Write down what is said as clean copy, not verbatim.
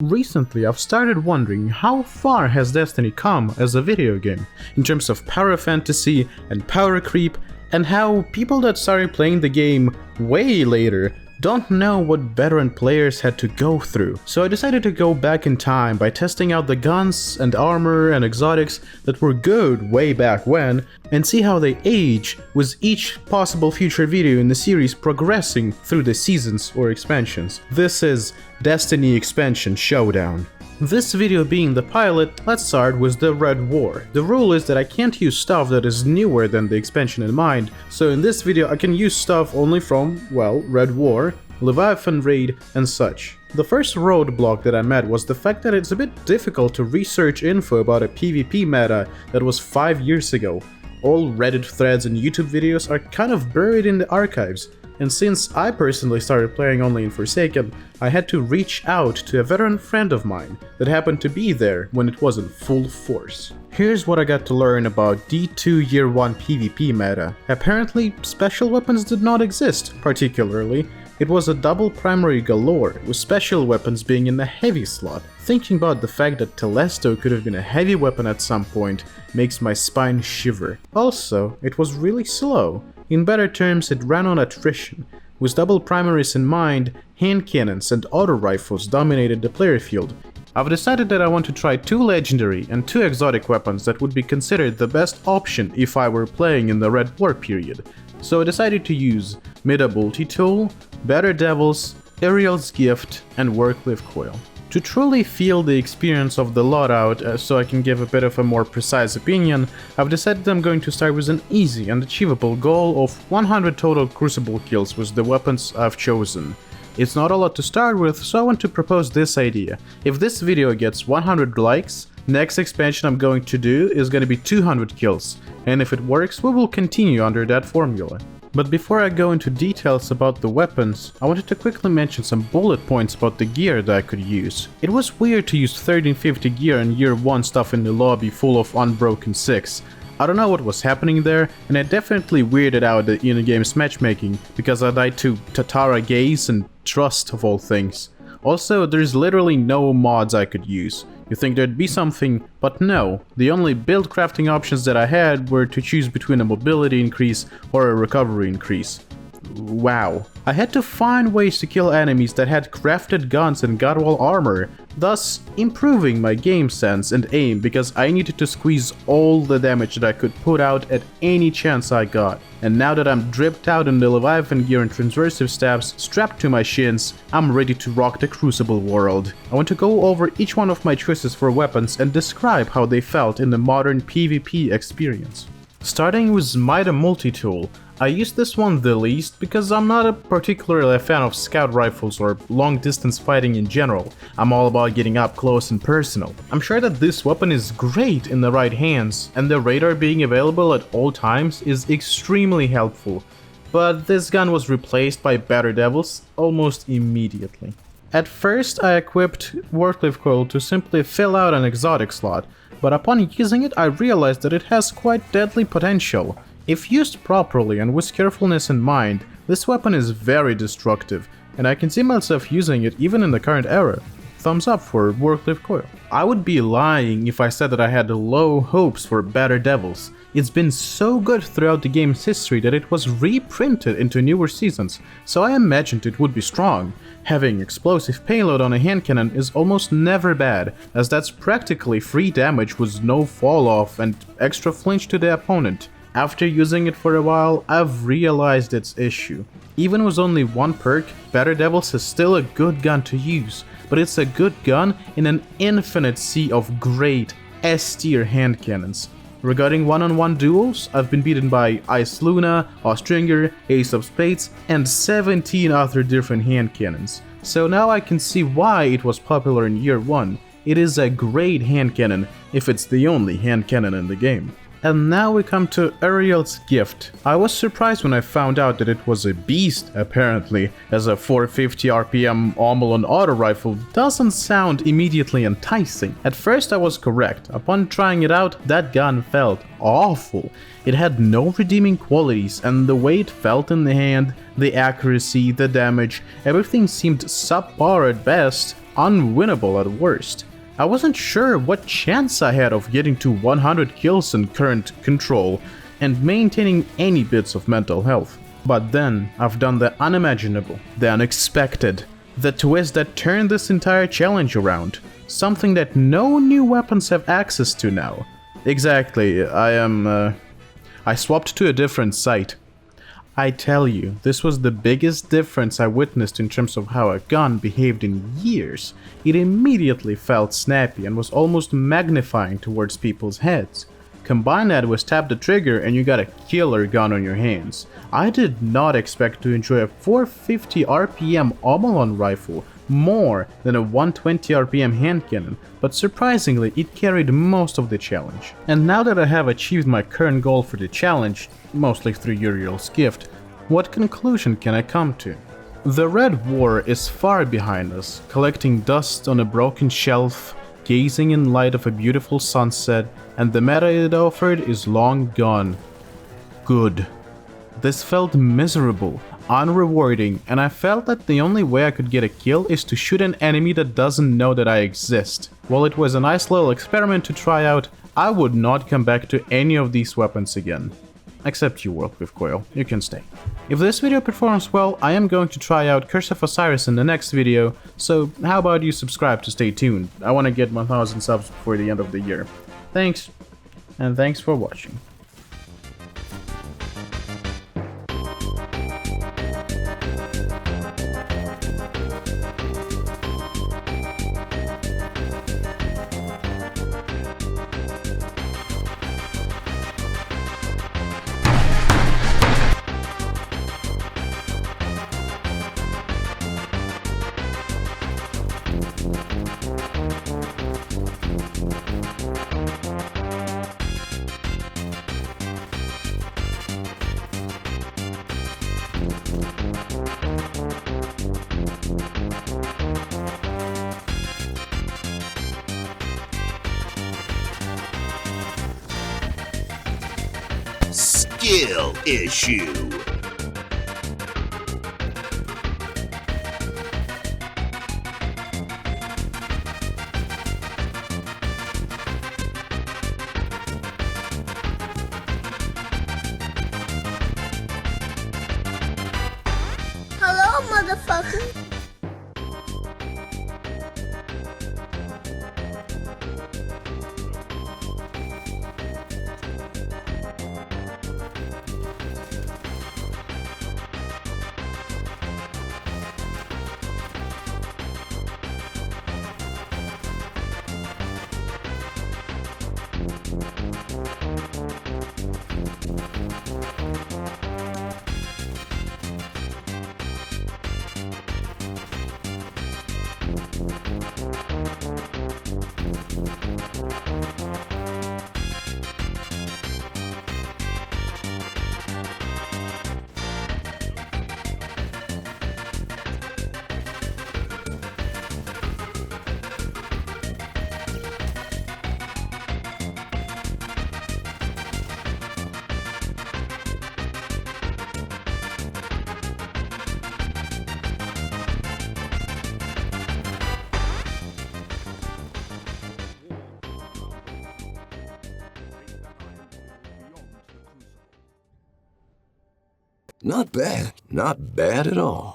Recently, I've started wondering how far has Destiny come as a video game, in terms of power fantasy and power creep, and how people that started playing the game way later don't know what veteran players had to go through. So I decided to go back in time by testing out the guns and armor and exotics that were good way back when, and see how they age with each possible future video in the series progressing through the seasons or expansions. This is Destiny Expansion Showdown. This video being the pilot, let's start with the Red War. The rule is that I can't use stuff that is newer than the expansion in mind, so in this video I can use stuff only from, well, Red War, Leviathan Raid, and such. The first roadblock that I met was the fact that it's a bit difficult to research info about a PvP meta that was 5 years ago. All Reddit threads and YouTube videos are kind of buried in the archives. And since I personally started playing only in Forsaken, I had to reach out to a veteran friend of mine that happened to be there when it was in full force. Here's what I got to learn about D2 Year 1 PvP meta. Apparently, special weapons did not exist, particularly. It was a double primary galore, with special weapons being in the heavy slot. Thinking about the fact that Telesto could have been a heavy weapon at some point makes my spine shiver. Also, it was really slow. In better terms, it ran on attrition. With double primaries in mind, hand cannons and auto rifles dominated the player field. I've decided that I want to try 2 legendary and 2 exotic weapons that would be considered the best option if I were playing in the Red War period. So I decided to use Mida Multi-Tool, Better Devils, Ariel's Gift, and Warcliffe Coil. To truly feel the experience of the loadout, so I can give a bit of a more precise opinion, I've decided I'm going to start with an easy and achievable goal of 100 total Crucible kills with the weapons I've chosen. It's not a lot to start with, so I want to propose this idea. If this video gets 100 likes, next expansion I'm going to do is going to be 200 kills, and if it works, we will continue under that formula. But before I go into details about the weapons, I wanted to quickly mention some bullet points about the gear that I could use. It was weird to use 1350 gear and Year 1 stuff in the lobby full of Unbroken 6. I don't know what was happening there, and it definitely weirded out the in-game's matchmaking, because I died to Tatara Gaze and Trust of all things. Also, there's literally no mods I could use. You think there'd be something, but no. The only build crafting options that I had were to choose between a mobility increase or a recovery increase. Wow. I had to find ways to kill enemies that had crafted guns and Godwall armor, thus improving my game sense and aim because I needed to squeeze all the damage that I could put out at any chance I got. And now that I'm dripped out in the Leviathan gear and transversive stabs strapped to my shins, I'm ready to rock the Crucible world. I want to go over each one of my choices for weapons and describe how they felt in the modern PvP experience. Starting with Mida Multi-Tool, I use this one the least because I'm not particularly a fan of scout rifles or long distance fighting in general. I'm all about getting up close and personal. I'm sure that this weapon is great in the right hands, and the radar being available at all times is extremely helpful, but this gun was replaced by Better Devils almost immediately. At first I equipped Warcliffe Coil to simply fill out an exotic slot, but upon using it I realized that it has quite deadly potential. If used properly and with carefulness in mind, this weapon is very destructive, and I can see myself using it even in the current era. Thumbs up for Warcliffe Coil. I would be lying if I said that I had low hopes for Better Devils. It's been so good throughout the game's history that it was reprinted into newer seasons, so I imagined it would be strong. Having explosive payload on a hand cannon is almost never bad, as that's practically free damage with no fall off and extra flinch to the opponent. After using it for a while, I've realized its issue. Even with only one perk, Better Devils is still a good gun to use, but it's a good gun in an infinite sea of great S-tier hand cannons. Regarding one-on-one duels, I've been beaten by Ice Luna, Austringer, Ace of Spades, and 17 other different hand cannons. So now I can see why it was popular in Year 1. It is a great hand cannon, if it's the only hand cannon in the game. And now we come to Ariel's Gift. I was surprised when I found out that it was a beast, apparently, as a 450 RPM Omolon auto rifle doesn't sound immediately enticing. At first I was correct. Upon trying it out, that gun felt awful. It had no redeeming qualities, and the way it felt in the hand, the accuracy, the damage, everything seemed subpar at best. unwinnable at worst. I wasn't sure what chance I had of getting to 100 kills in current control and maintaining any bits of mental health. But then, I've done the unimaginable, the unexpected, the twist that turned this entire challenge around. Something that no new weapons have access to now. Exactly, I swapped to a different site. I tell you, this was the biggest difference I witnessed in terms of how a gun behaved in years. It immediately felt snappy and was almost magnifying towards people's heads. Combine that with tap the trigger and you got a killer gun on your hands. I did not expect to enjoy a 450 RPM Omolon rifle more than a 120 RPM hand cannon, but surprisingly it carried most of the challenge. And now that I have achieved my current goal for the challenge, mostly through Uriel's gift, what conclusion can I come to? The Red War is far behind us, collecting dust on a broken shelf, gazing in light of a beautiful sunset, and the meta it offered is long gone. Good. This felt miserable, unrewarding, and I felt that the only way I could get a kill is to shoot an enemy that doesn't know that I exist. While it was a nice little experiment to try out, I would not come back to any of these weapons again. Except you, World with Coil, you can stay. If this video performs well, I am going to try out Curse of Osiris in the next video, so how about you subscribe to stay tuned? I want to get 1000 subs before the end of the year. Thanks, and thanks for watching. Skill issue. Hello, motherfucker. Not bad. Not bad at all.